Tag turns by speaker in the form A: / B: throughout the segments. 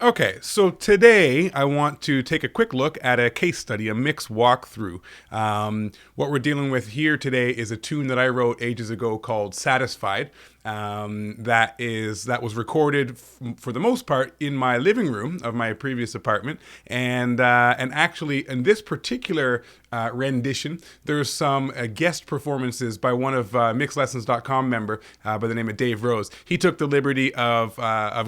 A: Okay, so today I want to take a quick look at a case study, a mix walkthrough. What we're dealing with here today is a tune that I wrote ages ago called "Satisfied." That was recorded for the most part in my living room of my previous apartment, and actually in this particular rendition, there's some guest performances by one of mixlessons.com member by the name of Dave Rose. He took the liberty of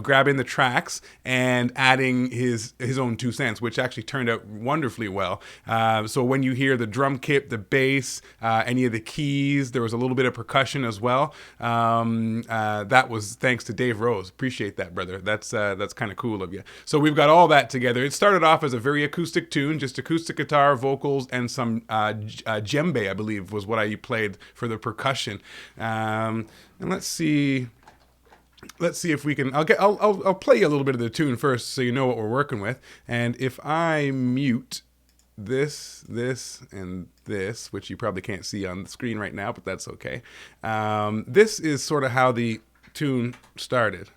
A: grabbing the tracks and adding his own 2 cents, which actually turned out wonderfully well. So when you hear the drum kit, the bass, any of the keys, there was a little bit of percussion as well. That was thanks to Dave Rose. Appreciate that, brother. That's kind of cool of you. So we've got all that together. It started off as a very acoustic tune, just acoustic guitar, vocals, and some djembe, I believe, was what I played for the percussion. And let's see if we can. I'll play you a little bit of the tune first, so you know what we're working with. And if I mute this, and this, which you probably can't see on the screen right now, but that's okay. This is sort of how the tune started.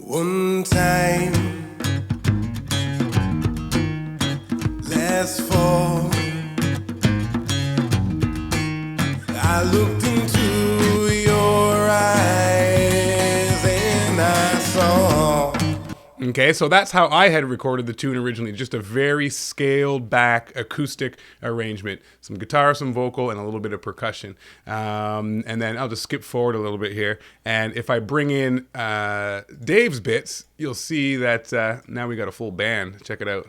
B: One time last fall, I looked into your eyes and I saw.
A: Okay, so that's how I had recorded the tune originally, just a very scaled back acoustic arrangement. Some guitar, some vocal, and a little bit of percussion. And then I'll just skip forward a little bit here. And if I bring in Dave's bits, you'll see that now we got a full band. Check it out.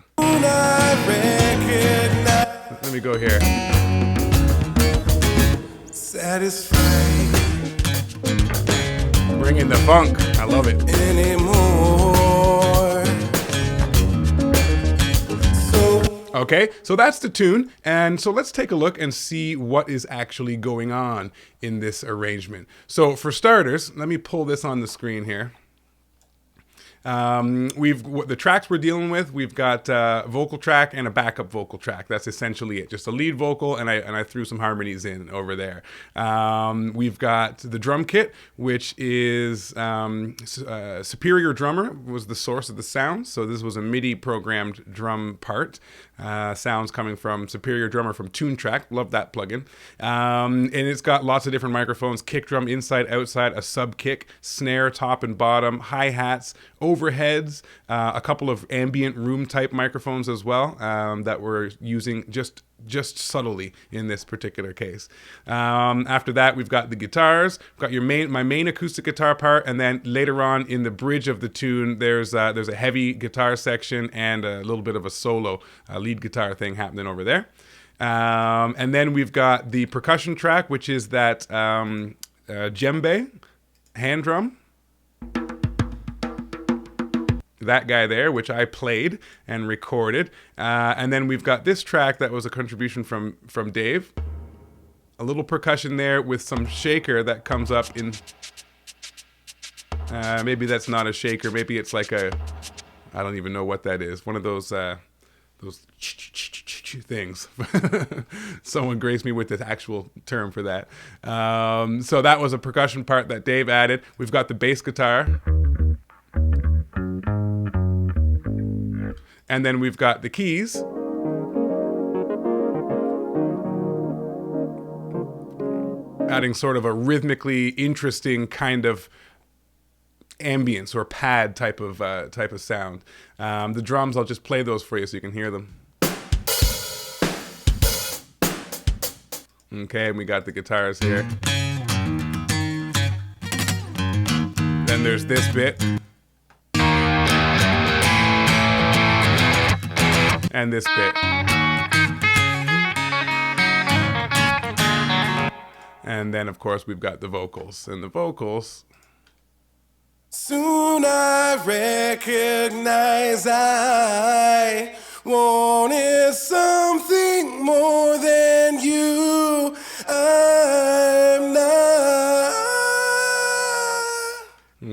A: Let me go here.
B: Satisfied.
A: Bring in the funk. I love it.
B: Anymore.
A: Okay, so that's the tune, and so let's take a look and see what is actually going on in this arrangement. So for starters, let me pull this on the screen here. The tracks we're dealing with, we've got a vocal track and a backup vocal track. That's essentially it, just a lead vocal, and I threw some harmonies in over there. We've got the drum kit, which is Superior Drummer was the source of the sound. So this was a MIDI programmed drum part. Sounds coming from Superior Drummer from TuneTrack. Love that plugin. And it's got lots of different microphones, kick drum inside, outside, a sub kick, snare top and bottom, hi-hats, overheads, a couple of ambient room type microphones as well that we're using just subtly in this particular case. After that, we've got the guitars. We've got my main acoustic guitar part, and then later on in the bridge of the tune, there's a heavy guitar section and a little bit of a solo lead guitar thing happening over there. And then we've got the percussion track, which is that djembe hand drum. That guy there, which I played and recorded. And then we've got this track that was a contribution from Dave. A little percussion there with some shaker that comes up in... maybe that's not a shaker. Maybe it's like a... I don't even know what that is. One of those things. Someone graced me with the actual term for that. So that was a percussion part that Dave added. We've got the bass guitar. And then we've got the keys. Adding sort of a rhythmically interesting kind of ambience or pad type of sound. The drums, I'll just play those for you so you can hear them. Okay, and we got the guitars here. Then there's this bit. And this bit. And then, of course, we've got the vocals. And the vocals...
B: Soon I recognize I wanted something more than you. I'm not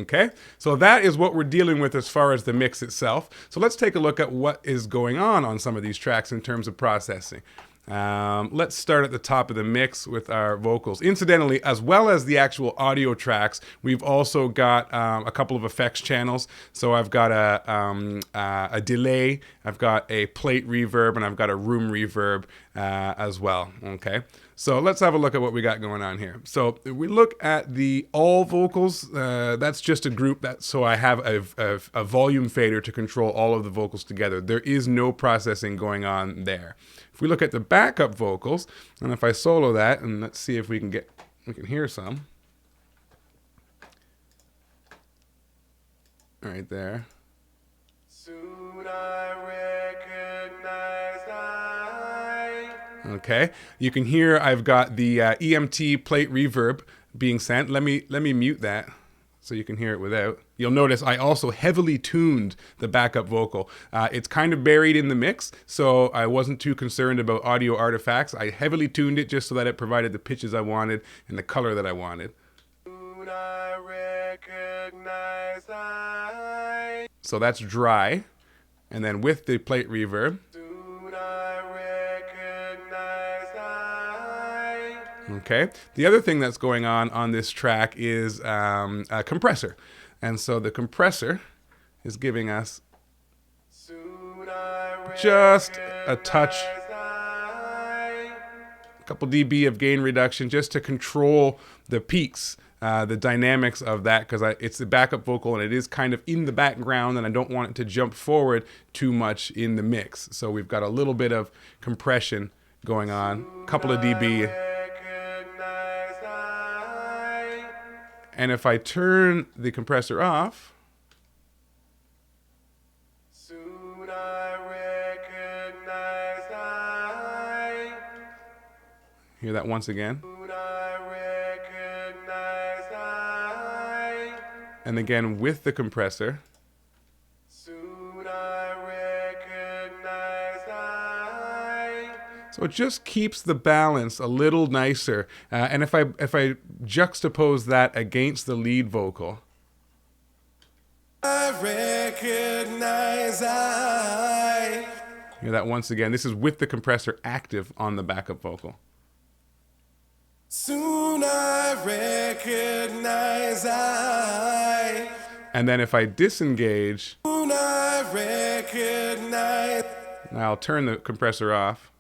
A: Okay, so that is what we're dealing with as far as the mix itself. So let's take a look at what is going on some of these tracks in terms of processing. Let's start at the top of the mix with our vocals. Incidentally, as well as the actual audio tracks, we've also got a couple of effects channels. So I've got a delay, I've got a plate reverb, and I've got a room reverb as well. Okay, so let's have a look at what we got going on here. So if we look at the all vocals, that's just a group so I have a volume fader to control all of the vocals together. There is no processing going on there. If we look at the backup vocals, and if I solo that, and let's see if we can hear some. Right there. Soon I recognize Okay, you can hear I've got the EMT plate reverb being sent. Let me mute that so you can hear it without. You'll notice I also heavily tuned the backup vocal. It's kind of buried in the mix, so I wasn't too concerned about audio artifacts. I heavily tuned it just so that it provided the pitches I wanted and the color that I wanted. So that's dry, and then with the plate reverb. Okay. The other thing that's going on this track is a compressor. And so the compressor is giving us just a touch, a couple dB of gain reduction just to control the peaks, the dynamics of that, because it's the backup vocal and it is kind of in the background and I don't want it to jump forward too much in the mix. So we've got a little bit of compression going on, a couple of dB. And if I turn the compressor off, soon I recognize hear that once again. Soon I recognize and again with the compressor. Soon I recognize So it just keeps the balance a little nicer. And if I juxtapose that against the lead vocal, I recognize hear that once again. This is with the compressor active on the backup vocal. Soon I recognize And then if I disengage, soon I recognize I'll turn the compressor off.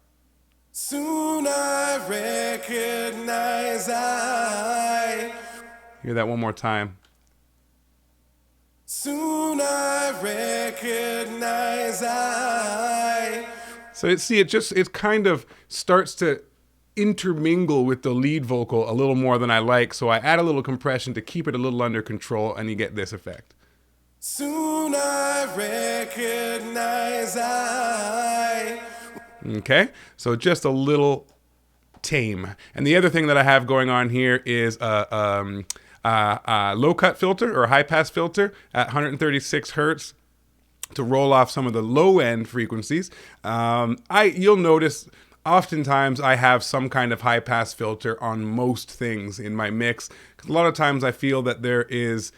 A: Soon I recognize Hear that one more time. Soon I recognize So it kind of starts to intermingle with the lead vocal a little more than I like, so I add a little compression to keep it a little under control, and you get this effect. Soon I recognize Okay, so just a little tame. And the other thing that I have going on here is a low cut filter or a high pass filter at 136 hertz to roll off some of the low end frequencies. You'll notice oftentimes I have some kind of high pass filter on most things in my mix. A lot of times I feel that there is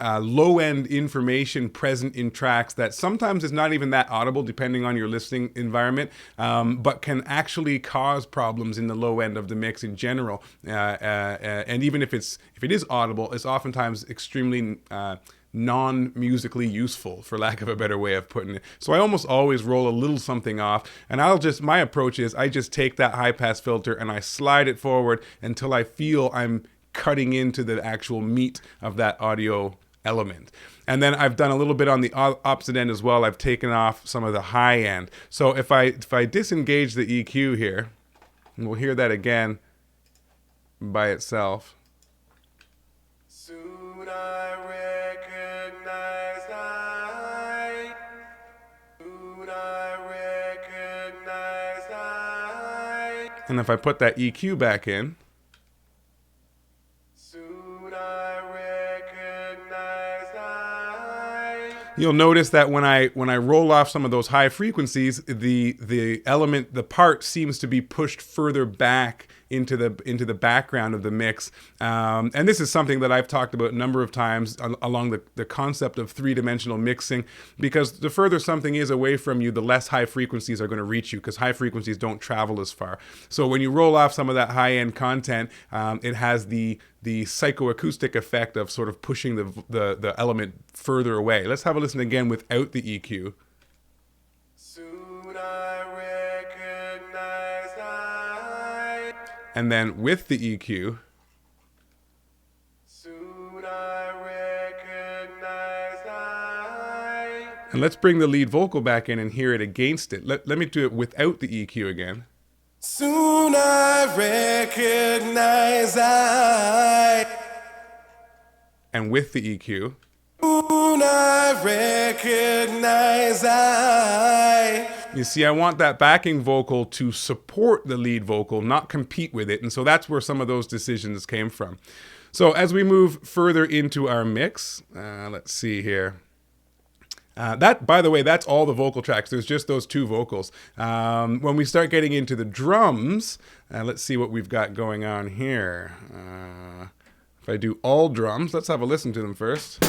A: low-end information present in tracks that sometimes is not even that audible depending on your listening environment, but can actually cause problems in the low end of the mix in general. And even if it is audible, it's oftentimes extremely non-musically useful, for lack of a better way of putting it. So I almost always roll a little something off, and my approach is I just take that high-pass filter and I slide it forward until I feel I'm cutting into the actual meat of that audio element. And then I've done a little bit on the opposite end as well. I've taken off some of the high end. So if I disengage the EQ here, and we'll hear that again by itself. Soon I recognize Soon I recognize And if I put that EQ back in, You'll notice that when I roll off some of those high frequencies, the part seems to be pushed further back into the background of the mix. And this is something that I've talked about a number of times along the concept of three-dimensional mixing, because the further something is away from you, the less high frequencies are going to reach you, because high frequencies don't travel as far. So when you roll off some of that high-end content, it has the psychoacoustic effect of sort of pushing the element further away. Let's have a listen again without the EQ.
B: Soon I recognize
A: And then with the EQ.
B: Soon I recognize
A: And let's bring the lead vocal back in and hear it against it. Let me do it without the EQ again.
B: Soon I recognize
A: And with the EQ.
B: Soon I recognize
A: You see, I want that backing vocal to support the lead vocal, not compete with it. And so that's where some of those decisions came from. So as we move further into our mix, let's see here. That, by the way, that's all the vocal tracks. There's just those two vocals. When we start getting into the drums, let's see what we've got going on here. If I do all drums, let's have a listen to them first.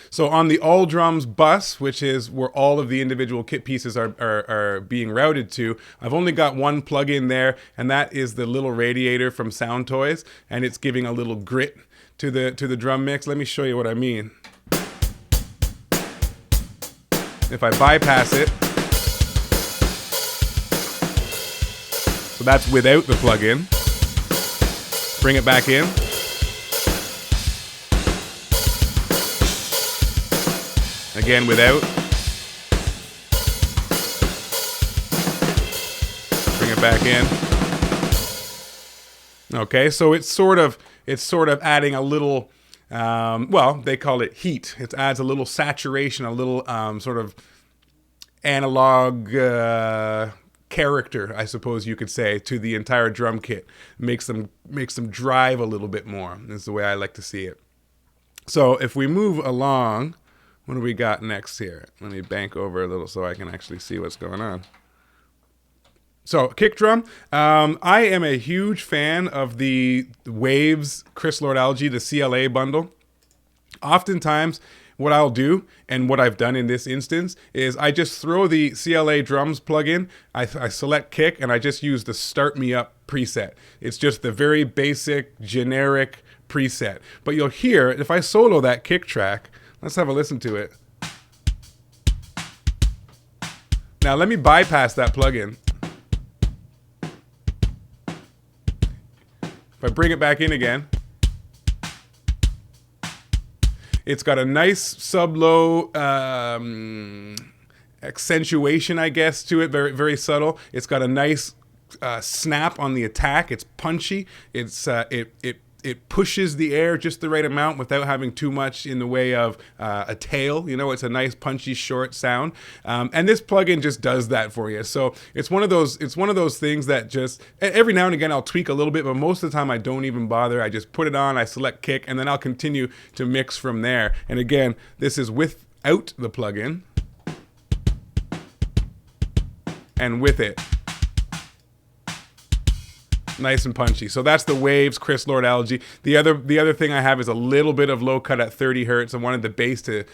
A: So on the all drums bus, which is where all of the individual kit pieces are being routed to, I've only got one plug-in there, and that is the little radiator from Sound Toys, and it's giving a little grit to the drum mix. Let me show you what I mean. If I bypass it, so that's without the plug-in. Bring it back in. Again, without. Bring it back in. Okay, so it's sort of adding a little, well, they call it heat. It adds a little saturation, a little sort of analog character, I suppose you could say, to the entire drum kit. Makes them drive a little bit more, is the way I like to see it. So if we move along, what do we got next here? Let me bank over a little so I can actually see what's going on. So, kick drum. I am a huge fan of the Waves Chris Lord-Alge, the CLA bundle. Oftentimes, what I'll do, and what I've done in this instance, is I just throw the CLA drums plugin, I select kick, and I just use the Start Me Up preset. It's just the very basic, generic preset. But you'll hear, if I solo that kick track, let's have a listen to it. Now let me bypass that plugin. If I bring it back in again, it's got a nice sub-low accentuation, I guess, to it, very, very subtle. It's got a nice snap on the attack. It's punchy. It pushes the air just the right amount without having too much in the way of a tail. You know, it's a nice punchy short sound, and this plugin just does that for you. So it's one of those things that just every now and again I'll tweak a little bit, but most of the time I don't even bother. I just put it on, I select kick, and then I'll continue to mix from there. And again, this is without the plugin, and with it. Nice and punchy. So that's the Waves Chris Lord-Alge. The other thing I have is a little bit of low cut at 30 hertz. I wanted the bass to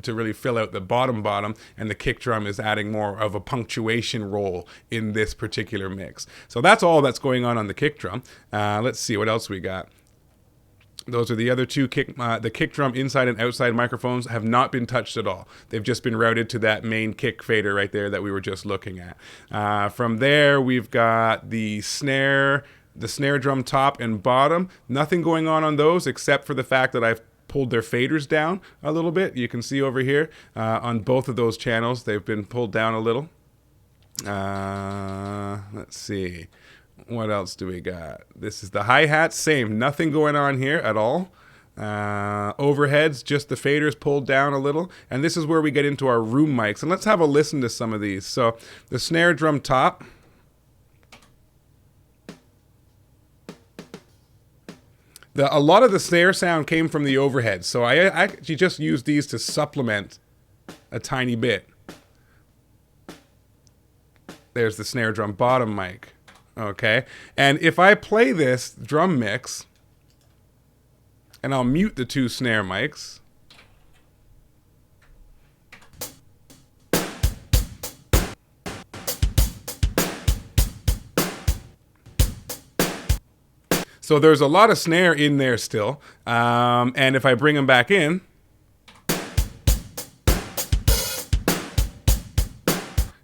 A: really fill out the bottom, and the kick drum is adding more of a punctuation role in this particular mix. So that's all that's going on the kick drum. Let's see what else we got. Those are the other two the kick drum inside and outside microphones have not been touched at all. They've just been routed to that main kick fader right there that we were just looking at. From there, we've got the snare drum top and bottom. Nothing going on those except for the fact that I've pulled their faders down a little bit. You can see over here on both of those channels, they've been pulled down a little. Let's see. What else do we got? This is the hi-hat, same. Nothing going on here at all. Overheads, just the faders pulled down a little. And this is where we get into our room mics. And let's have a listen to some of these. So the snare drum top. A lot of the snare sound came from the overhead, so I actually just used these to supplement a tiny bit. There's the snare drum bottom mic. Okay, and if I play this drum mix, and I'll mute the two snare mics. So there's a lot of snare in there still, and if I bring them back in,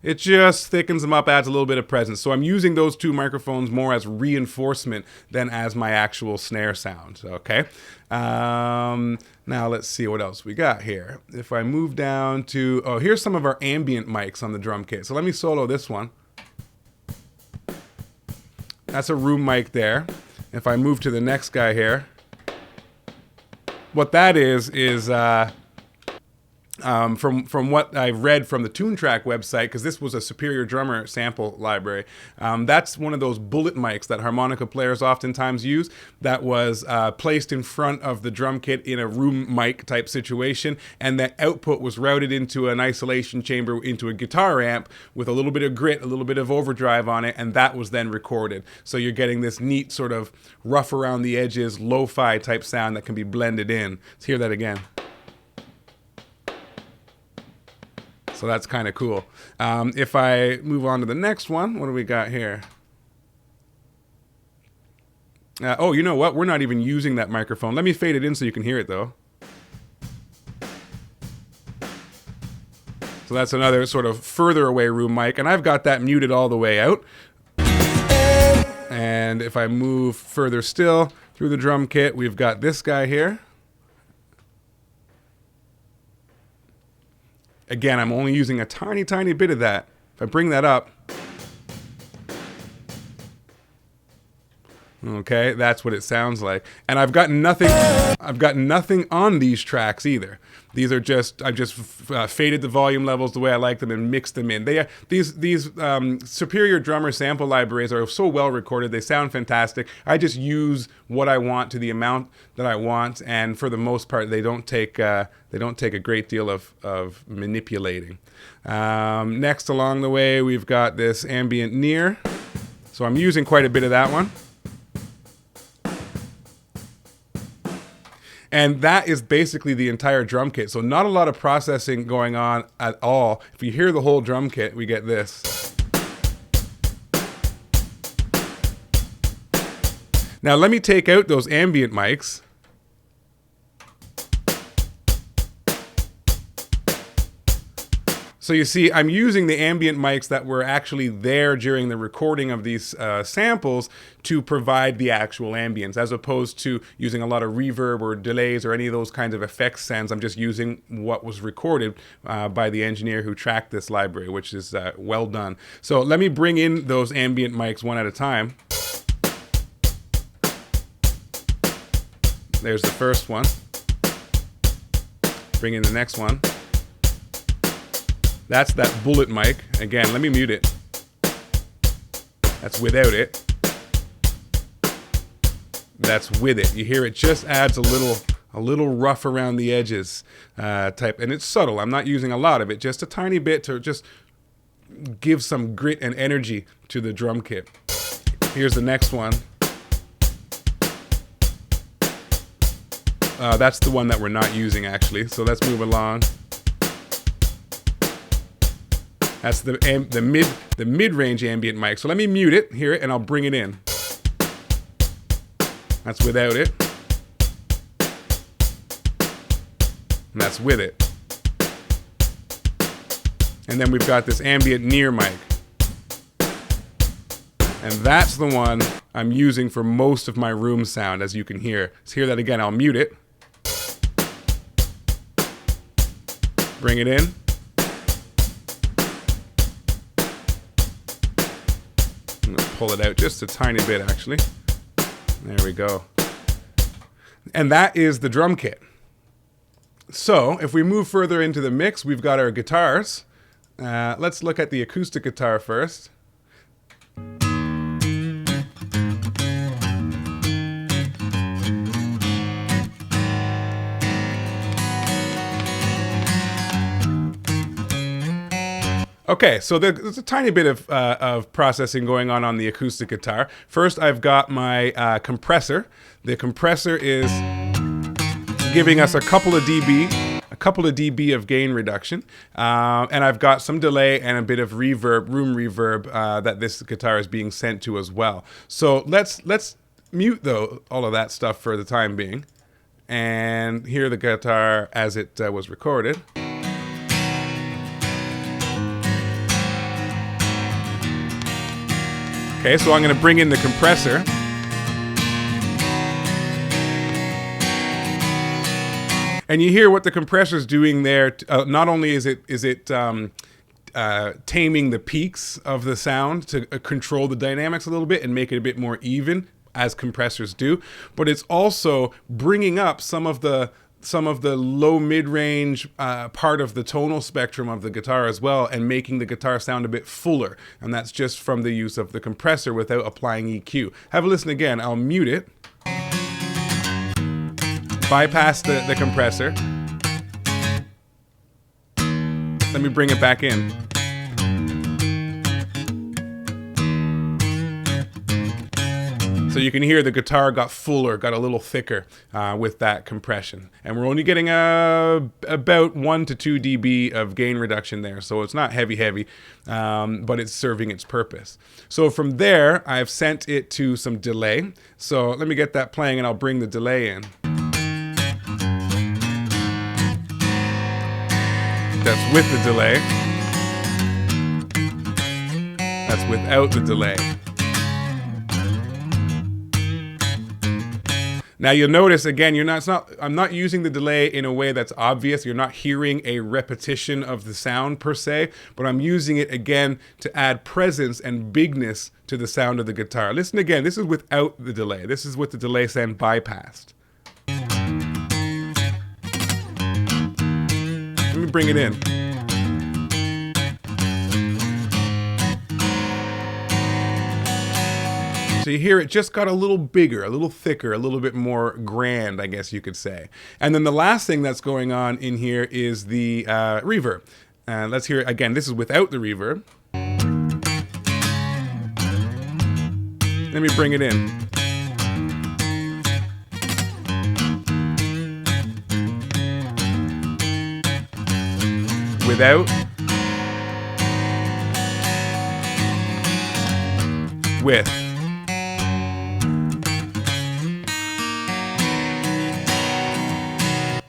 A: it just thickens them up, adds a little bit of presence. So I'm using those two microphones more as reinforcement than as my actual snare sound, okay? Now let's see what else we got here. If I move down to, oh, here's some of our ambient mics on the drum kit. So let me solo this one. That's a room mic there. If I move to the next guy here, what that is from what I've read from the TuneTrack website, because this was a Superior Drummer sample library, that's one of those bullet mics that harmonica players oftentimes use that was placed in front of the drum kit in a room mic type situation, and that output was routed into an isolation chamber into a guitar amp with a little bit of grit, a little bit of overdrive on it, and that was then recorded. So you're getting this neat sort of rough around the edges, lo-fi type sound that can be blended in. Let's hear that again. So that's kind of cool. If I move on to the next one, what do we got here? Oh, you know what? We're not even using that microphone. Let me fade it in so you can hear it, though. So that's another sort of further away room mic, and I've got that muted all the way out. And if I move further still through the drum kit, we've got this guy here. Again, I'm only using a tiny, tiny bit of that. If I bring that up, okay, that's what it sounds like. And I've got nothing on these tracks either. These are just, I've just faded the volume levels the way I like them and mixed them in. These Superior Drummer sample libraries are so well recorded. They sound fantastic. I just use what I want to the amount that I want, and for the most part, they don't take a great deal of manipulating. Next along the way, we've got this ambient near. So I'm using quite a bit of that one. And that is basically the entire drum kit. So not a lot of processing going on at all. If you hear the whole drum kit, we get this. Now let me take out those ambient mics. So you see, I'm using the ambient mics that were actually there during the recording of these samples to provide the actual ambience, as opposed to using a lot of reverb or delays or any of those kinds of effects sends. I'm just using what was recorded by the engineer who tracked this library, which is well done. So let me bring in those ambient mics one at a time. There's the first one. Bring in the next one. That's that bullet mic. Again, let me mute it. That's without it. That's with it. You hear it just adds a little rough around the edges type, and it's subtle. I'm not using a lot of it, just a tiny bit to just give some grit and energy to the drum kit. Here's the next one. That's the one that we're not using actually. So let's move along. That's the mid-range ambient mic. So let me mute it, hear it, and I'll bring it in. That's without it. And that's with it. And then we've got this ambient near mic. And that's the one I'm using for most of my room sound, as you can hear. Let's hear that again. I'll mute it. Bring it in. I'm gonna pull it out just a tiny bit, actually. There we go. And that is the drum kit. So if we move further into the mix, we've got our guitars. Let's look at the acoustic guitar first. Okay, so there's a tiny bit of processing going on the acoustic guitar. First, I've got my compressor. The compressor is giving us a couple of dB of gain reduction, and I've got some delay and a bit of reverb, room reverb that this guitar is being sent to as well. So let's mute all of that stuff for the time being, and hear the guitar as it was recorded. Okay, so I'm going to bring in the compressor. And you hear what the compressor's doing there. Not only is it taming the peaks of the sound to control the dynamics a little bit and make it a bit more even, as compressors do, but it's also bringing up some of the low mid-range part of the tonal spectrum of the guitar as well, and making the guitar sound a bit fuller. And that's just from the use of the compressor without applying EQ. Have a listen again. I'll mute it. Bypass the compressor. Let me bring it back in. So you can hear the guitar got fuller, got a little thicker with that compression. And we're only getting about 1 to 2 dB of gain reduction there. So it's not heavy, but it's serving its purpose. So from there, I've sent it to some delay. So let me get that playing and I'll bring the delay in. That's with the delay. That's without the delay. Now you'll notice again, I'm not using the delay in a way that's obvious. You're not hearing a repetition of the sound per se, but I'm using it again to add presence and bigness to the sound of the guitar. Listen again, this is without the delay. This is with the delay sound bypassed. Let me bring it in. So you hear it just got a little bigger, a little thicker, a little bit more grand, I guess you could say. And then the last thing that's going on in here is the reverb. Let's hear it again. This is without the reverb. Let me bring it in. Without. With.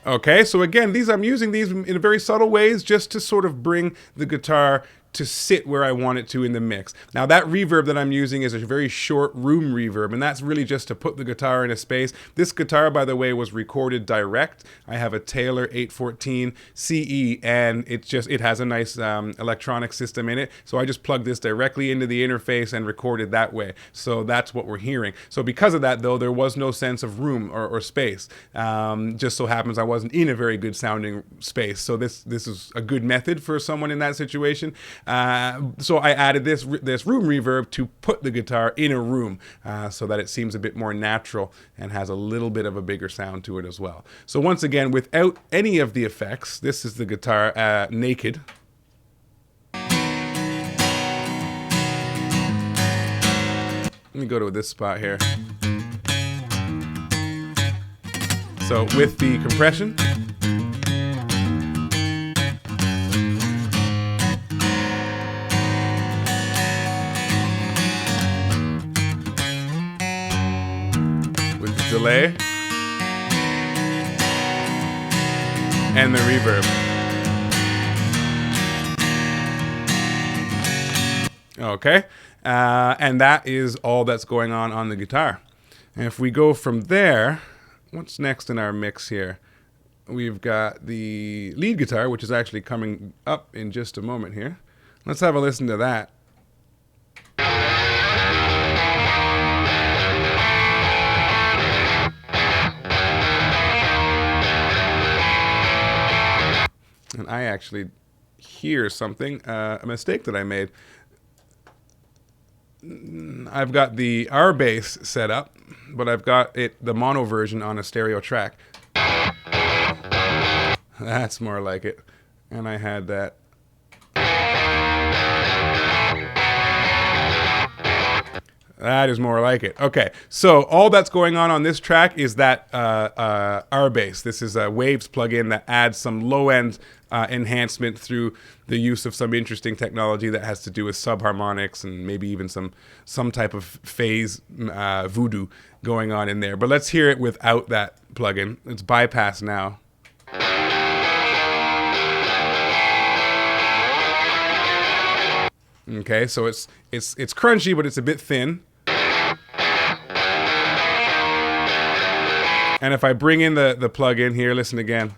A: Okay, so again, I'm using these in very subtle ways just to sort of bring the guitar to sit where I want it to in the mix. Now that reverb that I'm using is a very short room reverb, and that's really just to put the guitar in a space. This guitar, by the way, was recorded direct. I have a Taylor 814 CE, and it has a nice electronic system in it. So I just plugged this directly into the interface and recorded that way. So that's what we're hearing. So because of that, though, there was no sense of room or space. Just so happens I wasn't in a very good sounding space. So this is a good method for someone in that situation. So I added this room reverb to put the guitar in a room so that it seems a bit more natural and has a little bit of a bigger sound to it as well. So once again, without any of the effects, this is the guitar naked. Let me go to this spot here. So with the compression. Delay and the reverb. Okay, and that is all that's going on the guitar. And if we go from there, what's next in our mix here? We've got the lead guitar, which is actually coming up in just a moment here. Let's have a listen to that. And I actually hear something, a mistake that I made. I've got the R bass set up, but I've got the mono version on a stereo track. That's more like it. And I had that. That is more like it. Okay, so all that's going on this track is that R bass. This is a Waves plugin that adds some low-end enhancement through the use of some interesting technology that has to do with subharmonics and maybe even some type of phase voodoo going on in there. But let's hear it without that plugin. It's bypass now. Okay, so it's crunchy, but it's a bit thin. And if I bring in the plug-in here, listen again.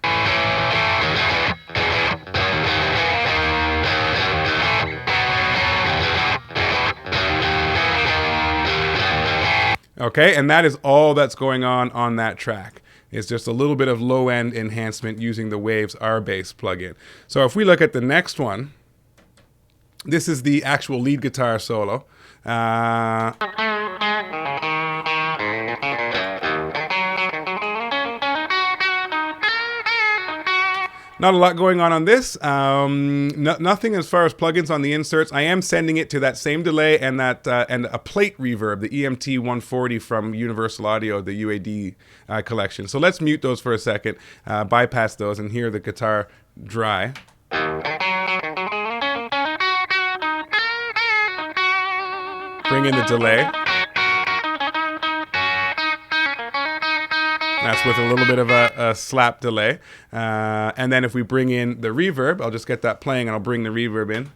A: Okay, and that is all that's going on that track. It's just a little bit of low-end enhancement using the Waves R bass plugin. So if we look at the next one, this is the actual lead guitar solo. Not a lot going on this. Nothing as far as plugins on the inserts. I am sending it to that same delay and that and a plate reverb, the EMT 140 from Universal Audio, the UAD collection. So let's mute those for a second, bypass those, and hear the guitar dry. Bring in the delay. That's with a little bit of a slap delay. And then if we bring in the reverb, I'll just get that playing and I'll bring the reverb in.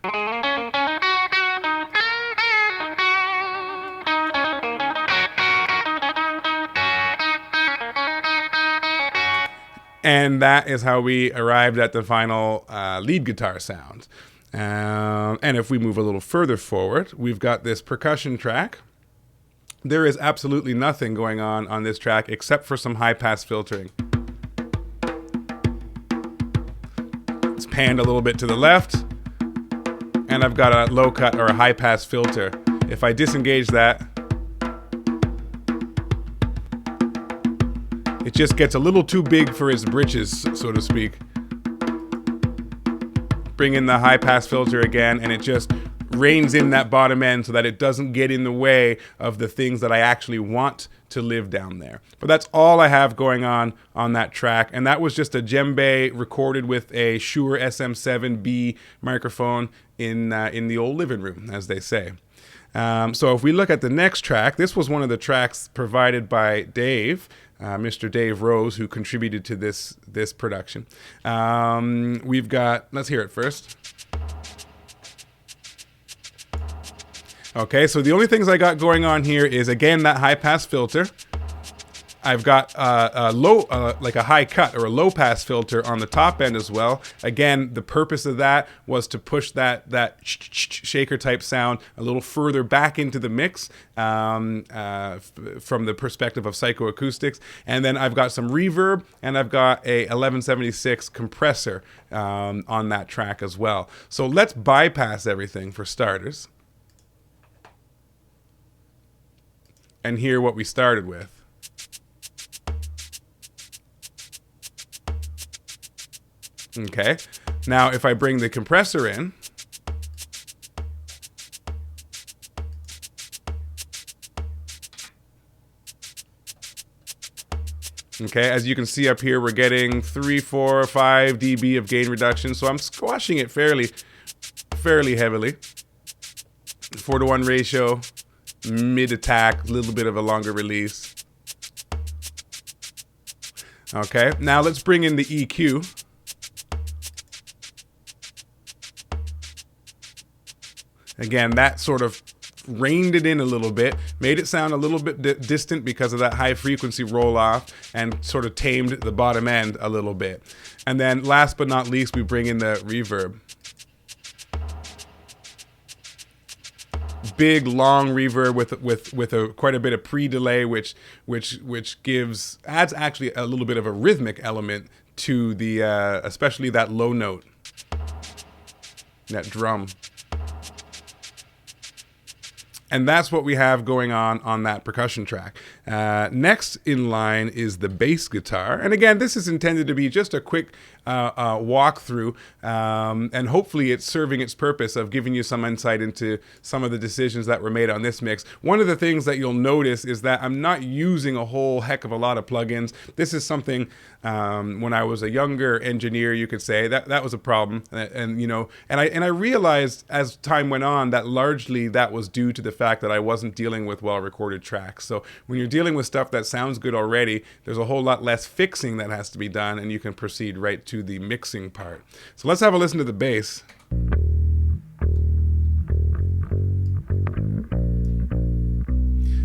A: And that is how we arrived at the final lead guitar sound. And if we move a little further forward, we've got this percussion track. There is absolutely nothing going on this track except for some high-pass filtering. It's panned a little bit to the left, and I've got a low-cut or a high-pass filter. If I disengage that, it just gets a little too big for its britches, so to speak. Bring in the high-pass filter again, and it just reins in that bottom end so that it doesn't get in the way of the things that I actually want to live down there. But that's all I have going on that track, and that was just a djembe recorded with a Shure SM7B microphone in the old living room, as they say. So if we look at the next track, this was one of the tracks provided by Dave, Mr. Dave Rose, who contributed to this production. We've got, let's hear it first. Okay, so the only things I got going on here is, again, that high-pass filter. I've got a low, like a high cut or a low-pass filter on the top end as well. Again, the purpose of that was to push that shaker-type sound a little further back into the mix from the perspective of psychoacoustics. And then I've got some reverb, and I've got a 1176 compressor on that track as well. So let's bypass everything for starters and hear what we started with. Okay, now if I bring the compressor in, okay, as you can see up here, we're getting 3, 4, 5 dB of gain reduction, so I'm squashing it fairly heavily. 4:1 ratio, mid attack, a little bit of a longer release. Okay, now let's bring in the EQ. Again, that sort of reined it in a little bit, made it sound a little bit distant because of that high frequency roll off, and sort of tamed the bottom end a little bit. And then last but not least, we bring in the reverb. Big long reverb with quite a bit of pre-delay, which adds actually a little bit of a rhythmic element to the especially that low note, that drum. And that's what we have going on that percussion track. Next in line is the bass guitar. And again, this is intended to be just a quick walkthrough, and hopefully it's serving its purpose of giving you some insight into some of the decisions that were made on this mix. One of the things that you'll notice is that I'm not using a whole heck of a lot of plugins. This is something, when I was a younger engineer, you could say that was a problem. And I realized as time went on that largely that was due to the fact that I wasn't dealing with well-recorded tracks. So when you're dealing with stuff that sounds good already, there's a whole lot less fixing that has to be done, and you can proceed right to the mixing part. So let's have a listen to the bass.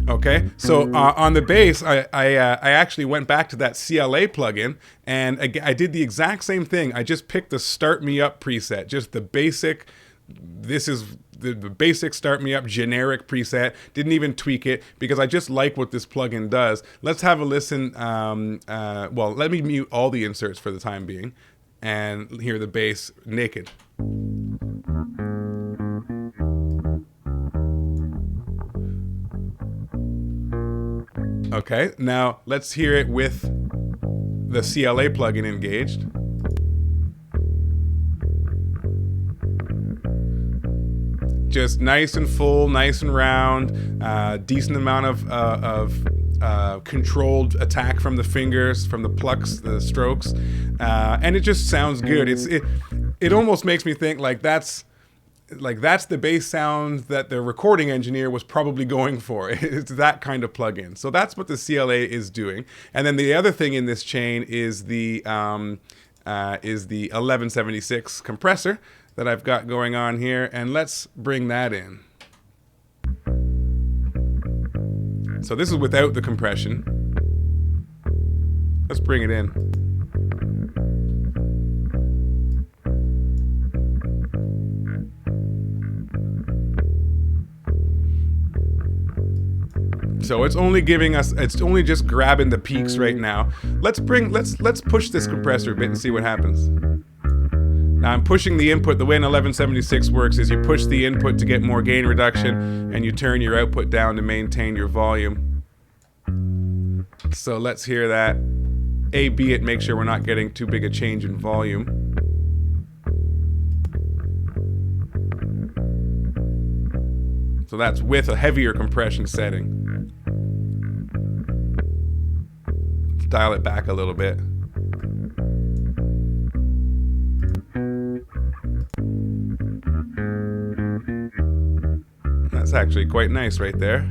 A: Okay, so on the bass, I actually went back to that CLA plugin, and I did the exact same thing. I just picked the Start Me Up preset, just the basic. This is the basic Start Me Up generic preset. Didn't even tweak it because I just like what this plugin does. Let's have a listen. Well, let me mute all the inserts for the time being and hear the bass naked. Okay, now let's hear it with the CLA plugin engaged. Just nice and full, nice and round, decent amount of controlled attack from the fingers, from the plucks, the strokes, and it just sounds good. It almost makes me think like that's the bass sound that the recording engineer was probably going for. It's that kind of plugin. So that's what the CLA is doing. And then the other thing in this chain is the 1176 compressor that I've got going on here, and let's bring that in. So this is without the compression. Let's bring it in. So it's only just grabbing the peaks right now. Let's push this compressor a bit and see what happens. Now I'm pushing the input. The way an 1176 works is you push the input to get more gain reduction, and you turn your output down to maintain your volume. So let's hear that. A/B it, make sure we're not getting too big a change in volume. So that's with a heavier compression setting. Let's dial it back a little bit. That's actually quite nice right there.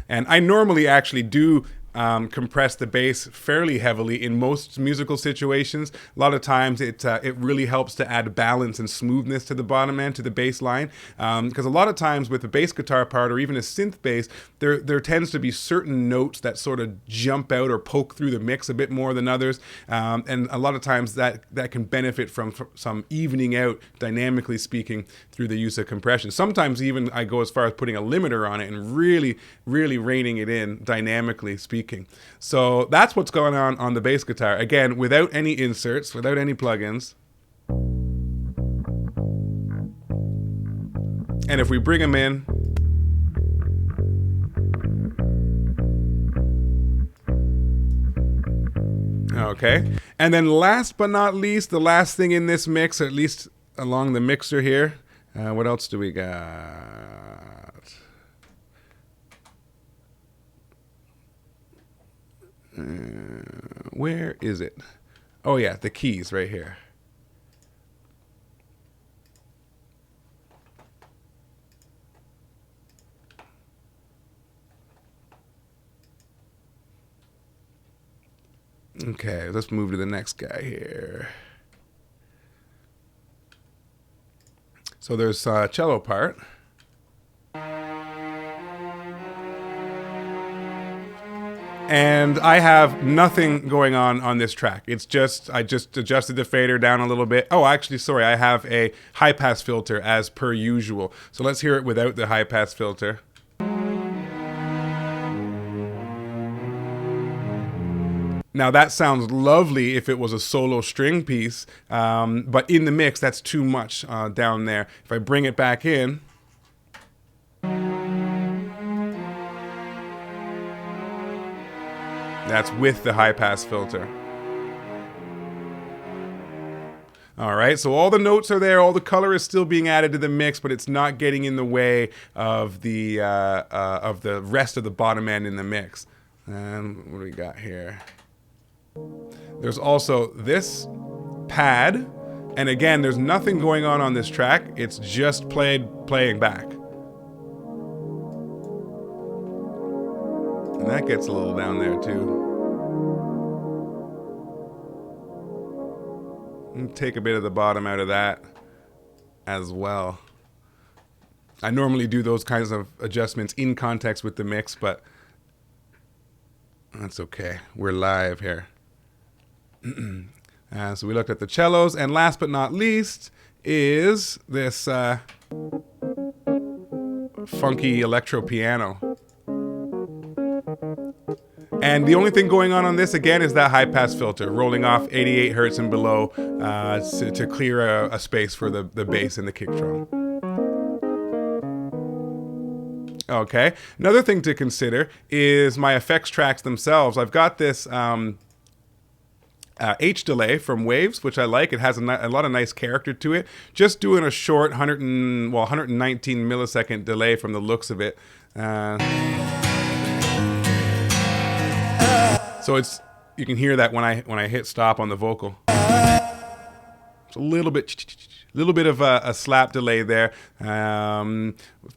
A: And I normally actually do compress the bass fairly heavily in most musical situations. A lot of times it really helps to add balance and smoothness to the bottom end, to the bass line. Because a lot of times with a bass guitar part or even a synth bass, there tends to be certain notes that sort of jump out or poke through the mix a bit more than others. And a lot of times that can benefit from some evening out, dynamically speaking, through the use of compression. Sometimes even I go as far as putting a limiter on it and really, really reining it in, dynamically speaking. So that's what's going on the bass guitar. Again, without any inserts, without any plugins. And if we bring them in, okay. And then last but not least, the last thing in this mix, or at least along the mixer here, what else do we got? Where is it? Oh yeah, the keys right here. Okay, let's move to the next guy here. So there's a cello part. And I have nothing going on this track. It's just, I just adjusted the fader down a little bit. Oh, actually, sorry, I have a high pass filter as per usual. So let's hear it without the high pass filter. Now that sounds lovely if it was a solo string piece, but in the mix, that's too much down there. If I bring it back in, that's with the high pass filter. All right, so all the notes are there, all the color is still being added to the mix, but it's not getting in the way of the rest of the bottom end in the mix. And what do we got here? There's also this pad, and again, there's nothing going on this track. It's just playing back. And that gets a little down there too. And take a bit of the bottom out of that as well. I normally do those kinds of adjustments in context with the mix, but that's okay. We're live here. So we looked at the cellos, and last but not least is this funky electro piano. And the only thing going on this, again, is that high-pass filter, rolling off 88 hertz and below to clear a space for the bass and the kick drum. Okay, another thing to consider is my effects tracks themselves. I've got this H delay from Waves, which I like. It has a lot of nice character to it. Just doing a short 119 millisecond delay from the looks of it. So you can hear that when I hit stop on the vocal. It's a little bit of a slap delay there.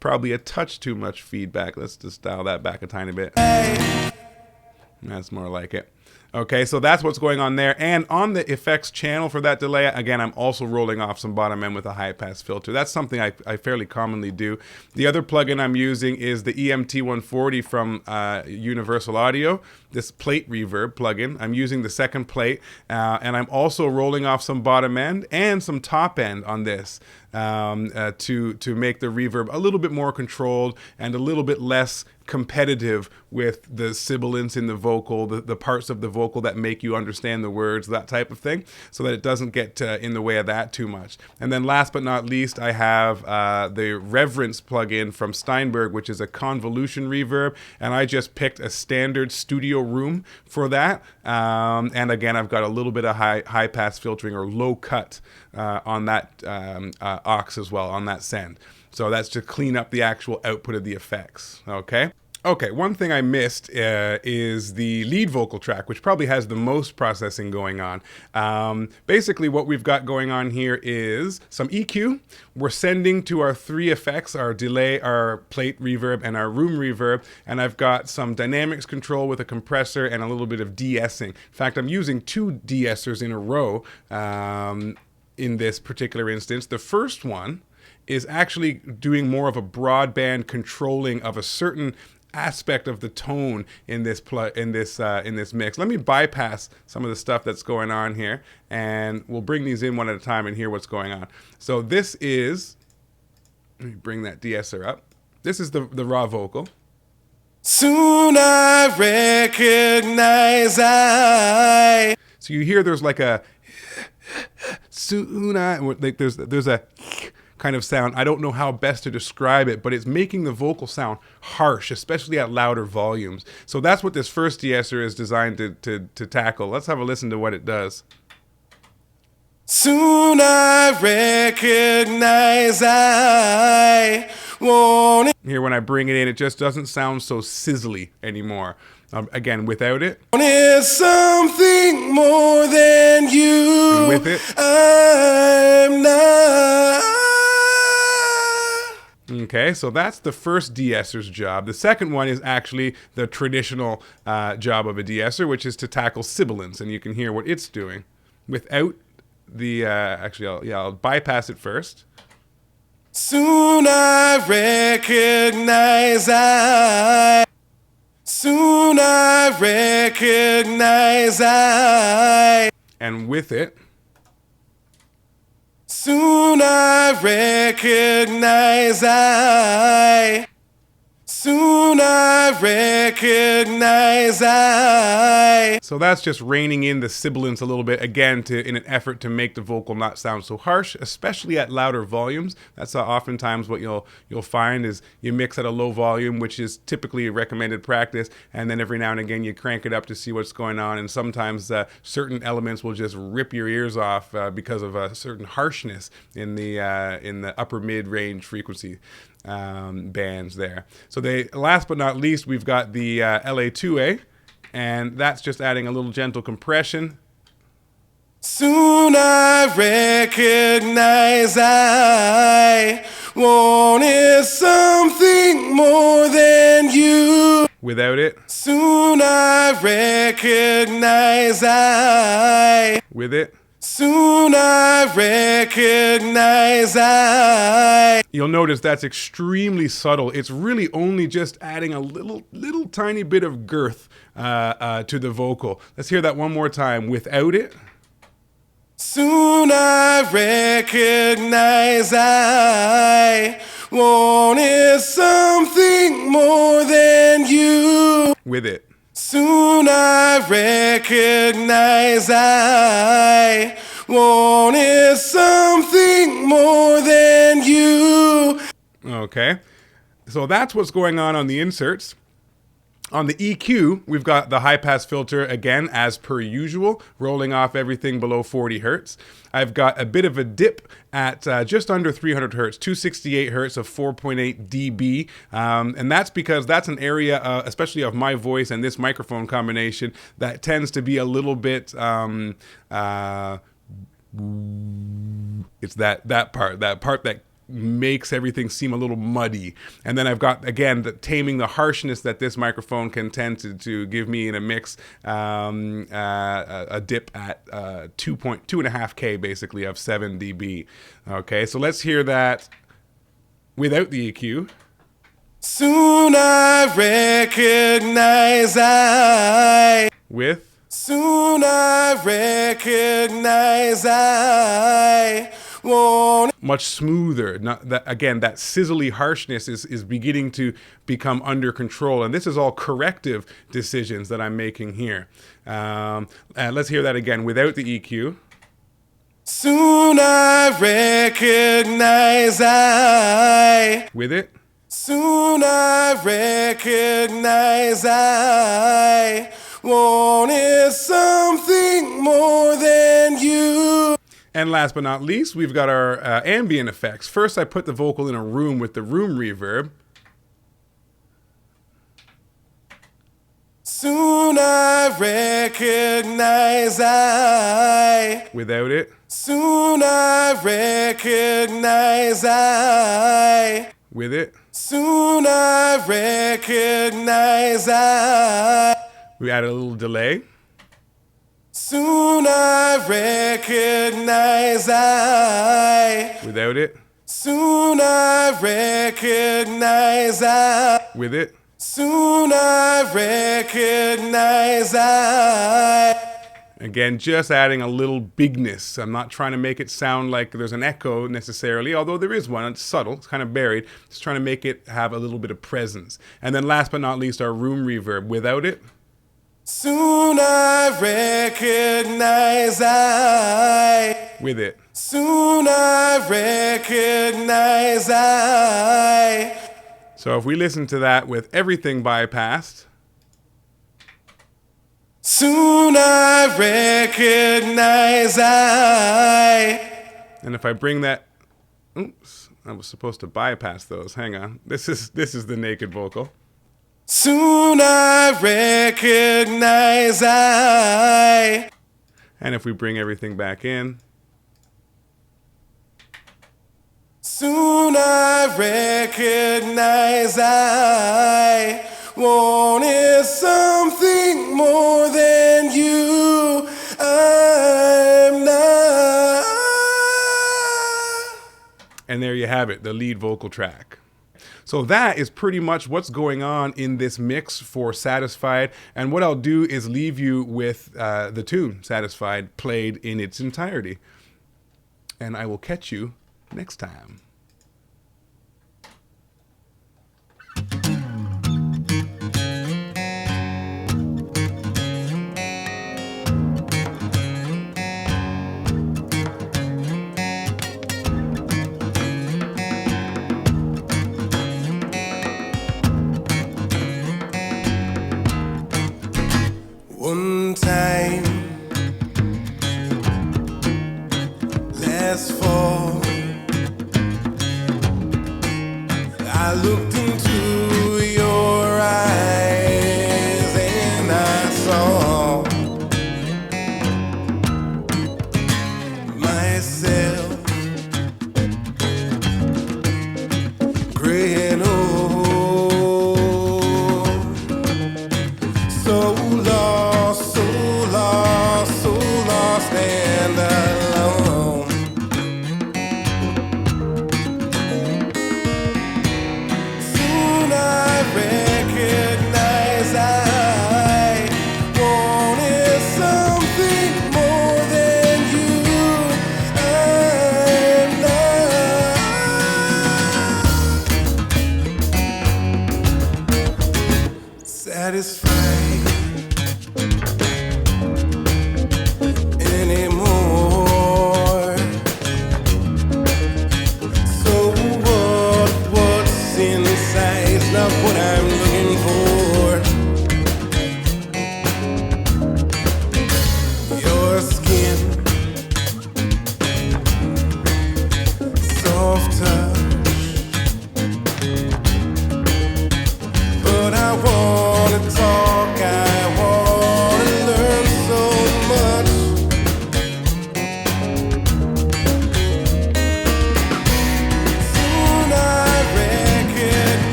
A: Probably a touch too much feedback. Let's just dial that back a tiny bit. That's more like it. Okay, so that's what's going on there. And on the effects channel for that delay, again, I'm also rolling off some bottom end with a high pass filter. That's something I fairly commonly do. The other plugin I'm using is the EMT140 from Universal Audio, this plate reverb plugin. I'm using the second plate, and I'm also rolling off some bottom end and some top end on this to make the reverb a little bit more controlled and a little bit less competitive with the sibilance in the vocal, the parts of the vocal that make you understand the words, that type of thing, so that it doesn't get in the way of that too much. And then last but not least, I have the Reverence plugin from Steinberg, which is a convolution reverb, and I just picked a standard studio room for that. And again, I've got a little bit of high pass filtering or low cut on that aux as well, on that send. So that's to clean up the actual output of the effects, okay? Okay, one thing I missed is the lead vocal track, which probably has the most processing going on. Basically, what we've got going on here is some EQ. We're sending to our three effects, our delay, our plate reverb, and our room reverb. And I've got some dynamics control with a compressor and a little bit of de-essing. In fact, I'm using two de-essers in a row in this particular instance. The first one is actually doing more of a broadband controlling of a certain aspect of the tone in this mix. Let me bypass some of the stuff that's going on here, and we'll bring these in one at a time and hear what's going on. So this is, let me bring that de-esser up. This is the raw vocal.
B: Soon I recognize
A: So you hear there's like a there's a kind of sound. I don't know how best to describe it, but it's making the vocal sound harsh, especially at louder volumes. So that's what this first de-esser is designed to tackle. Let's have a listen to what it does.
B: Soon I recognize I want it.
A: Here, when I bring it in, it just doesn't sound so sizzly anymore. Again, without it.
B: It's something more than you.
A: And with it.
B: I'm not.
A: Okay, so that's the first de-esser's job. The second one is actually the traditional job of a de-esser, which is to tackle sibilance, and you can hear what it's doing without the. I'll bypass it first.
B: Soon I recognize I. Soon I recognize I.
A: And with it.
B: Soon I recognize I. Soon I recognize I.
A: So that's just reining in the sibilance a little bit, again, in an effort to make the vocal not sound so harsh, especially at louder volumes. That's oftentimes what you'll find is you mix at a low volume, which is typically a recommended practice, and then every now and again you crank it up to see what's going on, and sometimes certain elements will just rip your ears off because of a certain harshness in the upper mid-range frequency bands there. So last but not least, we've got the LA2A, and that's just adding a little gentle compression.
B: Soon I recognize I wanted something more than you.
A: Without it.
B: Soon I recognize I.
A: With it.
B: Soon I recognize I.
A: You'll notice that's extremely subtle. It's really only just adding a little tiny bit of girth to the vocal. Let's hear that one more time. Without it.
B: Soon I recognize I wanted something more than you.
A: With it.
B: Soon I recognize I wanted something more than you.
A: Okay, so that's what's going on the inserts. On the EQ, we've got the high-pass filter, again, as per usual, rolling off everything below 40 hertz. I've got a bit of a dip at just under 300 hertz, 268 hertz of 4.8 dB. And that's because that's an area, especially of my voice and this microphone combination, that tends to be a little bit... it's that part that makes everything seem a little muddy. And then I've got, again, taming the harshness that this microphone can tend to give me in a mix, a dip at 2.5K basically of 7 dB. Okay, so let's hear that without the EQ.
B: Soon I recognize I.
A: With.
B: Soon I recognize I.
A: Much smoother. Again, that sizzly harshness is beginning to become under control. And this is all corrective decisions that I'm making here. Let's hear that again without the EQ.
B: Soon I recognize I.
A: With it.
B: Soon I recognize I wanted something more than you.
A: And last but not least, we've got our ambient effects. First, I put the vocal in a room with the room reverb.
B: Soon I recognize I.
A: Without it.
B: Soon I recognize I.
A: With it.
B: Soon I recognize I.
A: We add a little delay.
B: Soon I recognize I.
A: Without it.
B: Soon I recognize I.
A: With it.
B: Soon I recognize I.
A: Again, just adding a little bigness. I'm not trying to make it sound like there's an echo necessarily, although there is one. It's subtle. It's kind of buried. Just trying to make it have a little bit of presence. And then last but not least, our room reverb. Without it.
B: Soon I recognize I.
A: With it.
B: Soon I recognize I.
A: So if we listen to that with everything bypassed.
B: Soon I recognize I.
A: And if I bring that, oops, I was supposed to bypass those. Hang on. This is the naked vocal.
B: Soon I recognize I.
A: And if we bring everything back in.
B: Soon I recognize I wanted something more than you. I'm not.
A: And there you have it, the lead vocal track. So that is pretty much what's going on in this mix for Satisfied. And what I'll do is leave you with the tune, Satisfied, played in its entirety. And I will catch you next time.
B: asked for. I looked into your eyes and I saw myself.